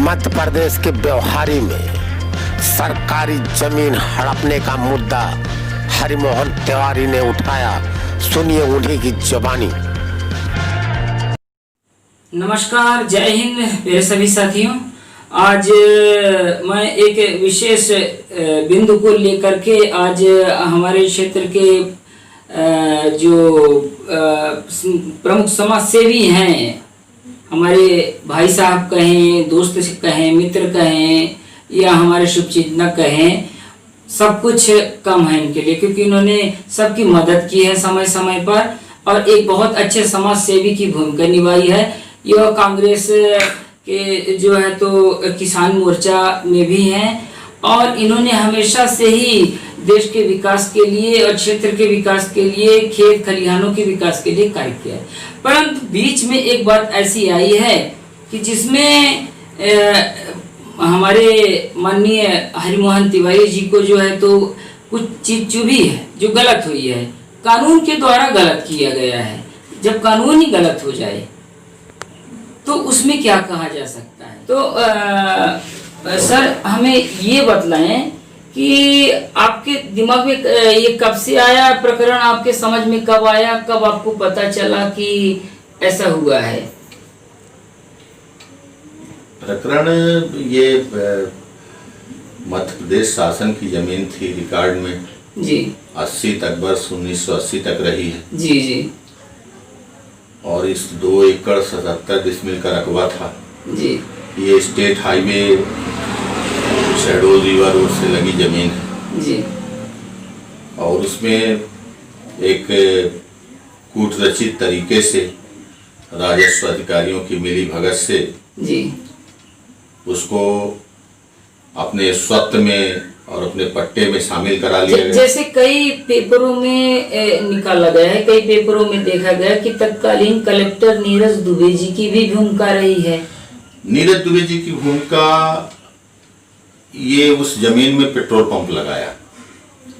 मध्य प्रदेश के व्यवहारी में सरकारी जमीन हड़पने का मुद्दा हरिमोहन तिवारी ने उठाया। सुनिए उन्हीं की जुबानी। नमस्कार, जय हिंद मेरे सभी साथियों। आज मैं एक विशेष बिंदु को लेकर के आज हमारे क्षेत्र के जो प्रमुख समाज सेवी हैं, हमारे भाई साहब कहें, दोस्त कहें, मित्र कहें या हमारे शुभचिंतक कहें, सब कुछ कम है इनके लिए, क्योंकि इन्होंने सबकी मदद की है समय समय पर और एक बहुत अच्छे समाज सेवी की भूमिका निभाई है। यह कांग्रेस के जो है तो किसान मोर्चा में भी हैं और इन्होंने हमेशा से ही देश के विकास के लिए और क्षेत्र के विकास के लिए, खेत खलिहानों के विकास के लिए कार्य किया है। परंतु बीच में एक बात ऐसी आई है कि जिसमें हमारे माननीय हरिमोहन तिवारी जी को जो है तो कुछ चीज चुभी है जो गलत हुई है, कानून के द्वारा गलत किया गया है। जब कानून ही गलत हो जाए तो उसमें क्या कहा जा सकता है। तो सर हमें ये बतलाएं कि आपके दिमाग में ये कब से आया प्रकरण, आपके समझ में कब आया, कब आपको पता चला कि ऐसा हुआ है। प्रकरण ये मध्य प्रदेश शासन की जमीन थी, रिकॉर्ड में जी 80 तक, वर्ष 1980 तक रही है जी जी। और इस 2 एकड़ 77 डिसमिल का रकबा था जी। ये state highway Shahdol Rewa road से लगी जमीन है जी। और उसमें एक कूटरचित तरीके से राजस्व अधिकारियों की मिली भगत से जी उसको अपने स्वत्व में और अपने पट्टे में शामिल करा लिया गया। जैसे कई पेपरों में निकाला गया है, कई पेपरों में देखा गया कि तत्कालीन कलेक्टर नीरज दुबे जी की भी भूमिका रही है। नीरज दुबे जी की भूमिका, ये उस जमीन में पेट्रोल पंप लगाया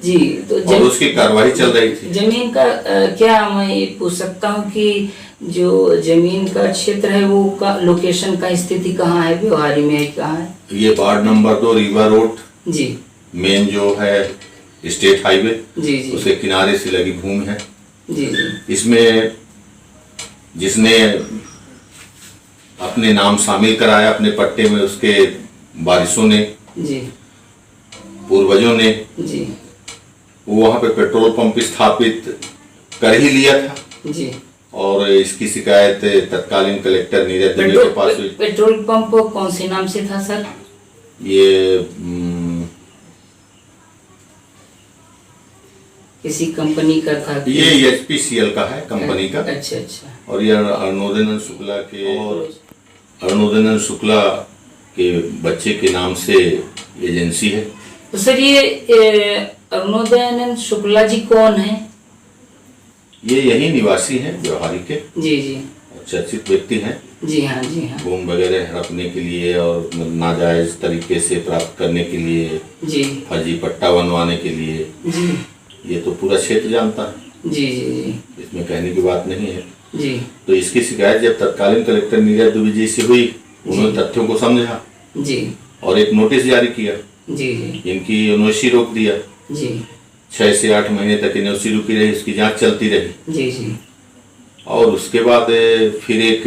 जी, तो और उसकी कार्रवाई चल रही थी। जमीन का क्या मैं ये पूछ सकता हूँ कि जो जमीन का क्षेत्र है वो का लोकेशन का स्थिति कहाँ है, व्यवहारी में कहाँ है? ये वार्ड नंबर 2 रीवा रोड जी, मेन जो है स्टेट हाईवे जी जी, उसके किनारे से लगी भूमि है। जी जी। इसमें जिसने अपने नाम शामिल कराया अपने पट्टे में, उसके वारिसों ने जी, पूर्वजों ने जी, वो वहाँ पे पेट्रोल पंप स्थापित कर ही लिया था जी। और इसकी शिकायत तत्कालीन कलेक्टर नीरज दुबे के पास हुई। पेट्रोल पंप कौन से नाम से था सर? ये किसी कंपनी का था? ये HPCL का है, कंपनी का। अच्छा अच्छा। और ये अरुणोदय शुक्ला के और अरुणोदय शुक्ला के बच्चे के नाम से एजेंसी है। तो सर ये अरुणोदयानंद शुक्ला जी कौन है? ये यही निवासी हैं, व्यवहारी के। जी जी। चर्चित व्यक्ति हैं। जी हाँ, जी हाँ। भूमि वगैरह हड़पने के लिए और नाजायज तरीके से प्राप्त करने के लिए, जी, फर्जी पट्टा बनवाने के लिए, जी, ये तो पूरा क्षेत्र जानता है। जी जी जी, इसमें कहने की बात नहीं है। जी। तो इसकी शिकायत जब तत्कालीन कलेक्टर नीरज दुबे जी से हुई, उन्होंने तथ्यों को समझा जी, और एक नोटिस जारी किया। जी जी, इनकी एनओसी रोक दिया। जी, 6 से 8 महीने तक एनओसी रुकी रही, उसकी जांच चलती रही। जी, जी, और उसके बाद फिर एक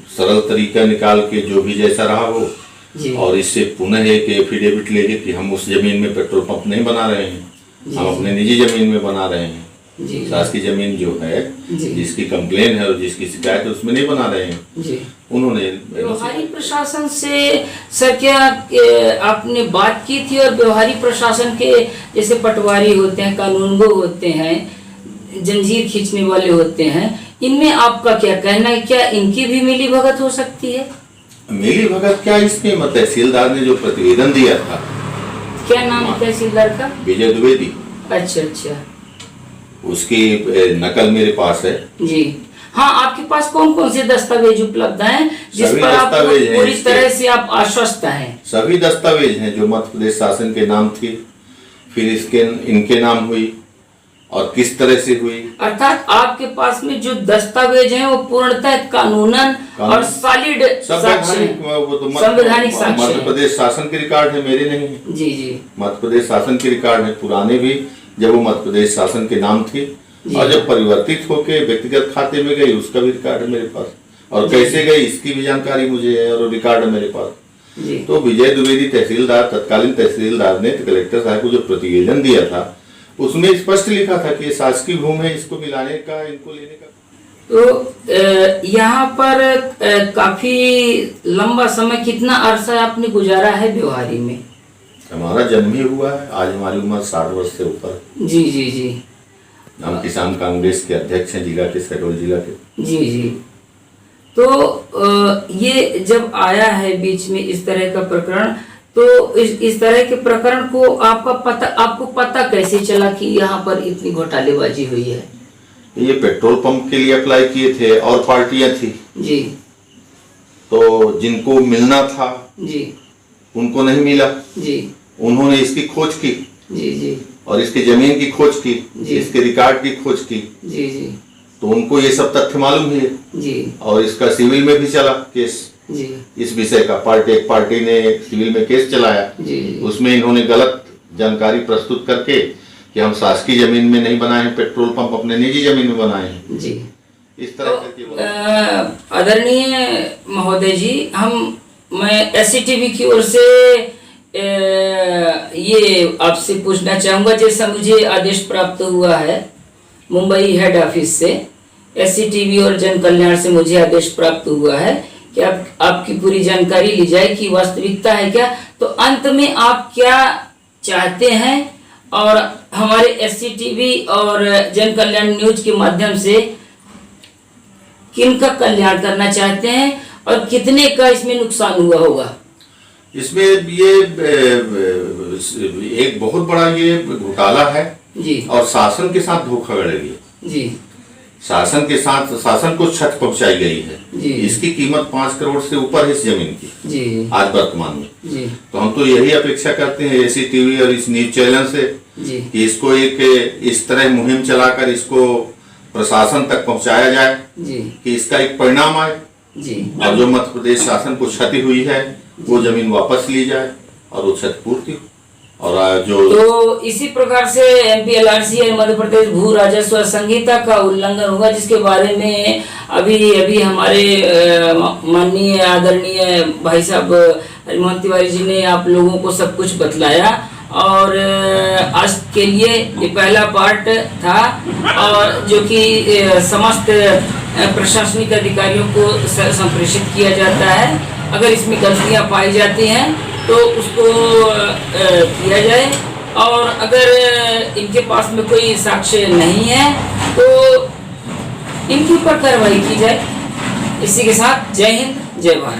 सरल तरीका निकाल के जो भी जैसा रहा हो, जी, और इससे पुनः एक एफिडेविट ले गए कि हम उस जमीन में पेट्रोल पंप नहीं बना रहे हैं, हम अपने निजी जमीन में बना रहे हैं। जी, शासकीय जमीन जो है, जी, जिसकी कंप्लेन है और जिसकी शिकायत है, उसमें नहीं बना रहे हैं। जी। उन्होंने व्यवहारी प्रशासन से सर क्या आपने बात की थी? और व्यवहारी प्रशासन के जैसे पटवारी होते हैं, कानूनगो होते हैं, जंजीर खींचने वाले होते हैं, इनमें आपका क्या कहना है? क्या इनकी भी मिली भगत हो सकती है? मिली भगत क्या, इसमें तहसीलदार ने जो प्रतिवेदन दिया था, क्या नाम है तहसीलदार का? विजय द्विवेदी। अच्छा अच्छा। उसकी नकल मेरे पास है। जी हाँ। आपके पास कौन कौन से दस्तावेज उपलब्ध हैं जिस पर आप पूरी तरह से आप आश्वस्त हैं? सभी दस्तावेज हैं जो मध्य प्रदेश शासन के नाम थी, फिर इनके नाम हुई, और किस तरह से हुई। अर्थात आपके पास में जो दस्तावेज हैं वो पूर्णतः कानूनन और सॉलिड साक्ष्य हैं, संवैधानिक साक्ष्य मध्य प्रदेश शासन के रिकॉर्ड है, मेरे नहीं है। जी जी। मध्य प्रदेश शासन के रिकॉर्ड है, पुराने भी, जब वो मध्य प्रदेश शासन के नाम थी, और जब परिवर्तित होके व्यक्तिगत खाते में गई उसका भी रिकॉर्ड है मेरे पास, और कैसे गई इसकी भी जानकारी मुझे है और रिकॉर्ड है मेरे पास। तो विजय द्विवेदी तहसीलदार, तत्कालीन तहसीलदार ने कलेक्टर साहब को जो प्रतिवेदन दिया था उसमें स्पष्ट लिखा था कि ये शासकीय भूमि है, इसको मिलाने का, इनको लेने का। तो यहाँ पर काफी लंबा समय, कितना अरसा आपने गुजारा है व्यवहारी में? हमारा जन्म ही हुआ है, आज हमारी उम्र 60 वर्ष से ऊपर। जी जी जी। हम किसान कांग्रेस के अध्यक्ष हैं जिला के, शहडोल जिला के। जी जी। तो ये जब आया है बीच में इस तरह का प्रकरण, तो इस तरह के प्रकरण को आपको पता कैसे चला कि यहाँ पर इतनी घोटालेबाजी हुई है? ये पेट्रोल पंप के लिए अप्लाई किए थे और पार्टियां थी जी, तो जिनको मिलना था जी उनको नहीं मिला जी, उन्होंने इसकी खोज की जी जी, और इसकी जमीन की खोज की, इसके रिकॉर्ड की खोज की, जी जी, तो उनको ये सब तथ्य मालूम है जी, और इसका सिविल में भी चला केस जी, इस विषय का। एक पार्टी ने सिविल में केस चलाया, जी, उसमें इन्होंने गलत जानकारी प्रस्तुत करके कि हम शासकीय जमीन में नहीं बनाए हैं पेट्रोल पंप, अपने निजी जमीन में बनाए हैं, जी। इस तरह करके। आदरणीय महोदय जी, मैं एससीटीवी की ओर से ये आपसे पूछना चाहूंगा, जैसा मुझे आदेश प्राप्त हुआ है मुंबई हेड ऑफिस से, एससीटीवी और जन कल्याण से मुझे आदेश प्राप्त हुआ है कि आपकी पूरी जानकारी ली जाए कि वास्तविकता है क्या, तो अंत में आप क्या चाहते हैं और हमारे एससीटीवी और जन कल्याण न्यूज के माध्यम से किनका कल्याण करना चाहते हैं और कितने का इसमें नुकसान हुआ होगा? इसमें ये एक बहुत बड़ा ये घोटाला है जी, और शासन के साथ धोखाधड़ी है जी, शासन के साथ, शासन को क्षति पहुंचाई गई है जी। इसकी कीमत 5 करोड़ से ऊपर है इस जमीन की जी, आज वर्तमान में जी, तो हम तो यही अपेक्षा करते हैं एससीटीवी और इस न्यूज चैनल से जी, कि इसको एक इस तरह मुहिम चलाकर इसको प्रशासन तक पहुंचाया जाए जी, कि इसका एक परिणाम आए जी, और जो मध्य प्रदेश शासन को क्षति हुई है वो जमीन वापस ली जाए और वो क्षतिपूर्ति हो। और जो तो इसी प्रकार से एमपीएलआरसी और मध्य प्रदेश भू राजस्व संहिता का उल्लंघन होगा, जिसके बारे में अभी हमारे माननीय आदरणीय भाई साहब हरिमोहन तिवारी जी ने आप लोगों को सब कुछ बतलाया। और आज के लिए ये पहला पार्ट था, और जो कि समस्त प्रशासनिक अधिकारियों को संप्रेषित किया जाता है। अगर इसमें गलतियां पाई जाती हैं तो उसको किया जाए, और अगर इनके पास में कोई साक्ष्य नहीं है तो इनके ऊपर कार्रवाई की जाए। इसी के साथ जय हिंद, जय भारत।